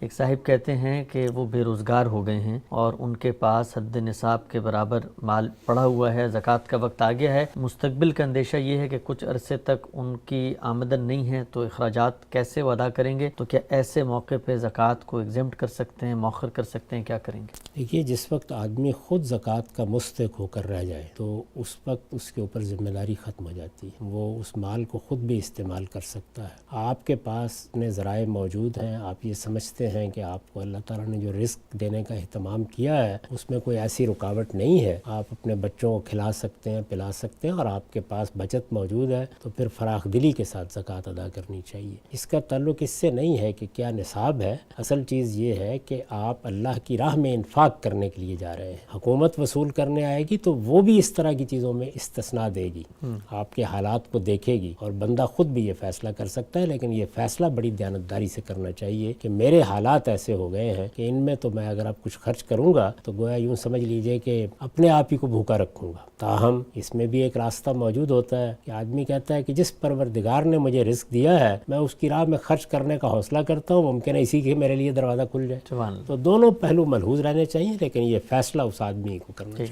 ایک صاحب کہتے ہیں کہ وہ بے روزگار ہو گئے ہیں اور ان کے پاس حد نصاب کے برابر مال پڑا ہوا ہے، زکوٰۃ کا وقت آ گیا ہے، مستقبل کا اندیشہ یہ ہے کہ کچھ عرصے تک ان کی آمدن نہیں ہے تو اخراجات کیسے وہ ادا کریں گے؟ تو کیا ایسے موقع پہ زکوٰۃ کو ایگزمپٹ کر سکتے ہیں، مؤخر کر سکتے ہیں، کیا کریں گے؟ دیکھیے، جس وقت آدمی خود زکوٰۃ کا مستحق ہو کر رہ جائے تو اس وقت اس کے اوپر ذمہ داری ختم ہو جاتی ہے، وہ اس مال کو خود بھی استعمال کر سکتا ہے۔ آپ کے پاس اپنے ذرائع موجود ہیں، آپ یہ سمجھتے ہیں کہ آپ کو اللہ تعالیٰ نے جو رزق دینے کا اہتمام کیا ہے اس میں کوئی ایسی رکاوٹ نہیں ہے، آپ اپنے بچوں کو کھلا سکتے ہیں، پلا سکتے ہیں، اور آپ کے پاس بچت موجود ہے تو پھر فراخ دلی کے ساتھ زکوٰۃ ادا کرنی چاہیے۔ اس کا تعلق اس سے نہیں ہے کہ کیا نصاب ہے، اصل چیز یہ ہے کہ آپ اللہ کی راہ میں انفاق کرنے کے لیے جا رہے ہیں۔ حکومت وصول کرنے آئے گی تو وہ بھی اس طرح کی چیزوں میں استثناء دے گی، آپ کے حالات کو دیکھے گی، اور بندہ خود بھی یہ فیصلہ کر سکتا ہے، لیکن یہ فیصلہ بڑی دیانتداری سے کرنا چاہیے کہ میرے حالات ایسے ہو گئے ہیں کہ ان میں تو میں اگر اب کچھ خرچ کروں گا تو گویا یوں سمجھ لیجئے کہ اپنے آپ ہی کو بھوکا رکھوں گا۔ تاہم اس میں بھی ایک راستہ موجود ہوتا ہے کہ آدمی کہتا ہے کہ جس پروردگار نے مجھے رزق دیا ہے میں اس کی راہ میں خرچ کرنے کا حوصلہ کرتا ہوں، ممکن ہے اسی کے میرے لیے دروازہ کھل جائے۔ تو دونوں پہلو ملحوظ رہنے چاہیے، لیکن یہ فیصلہ اس آدمی کو کرنا چاہیے۔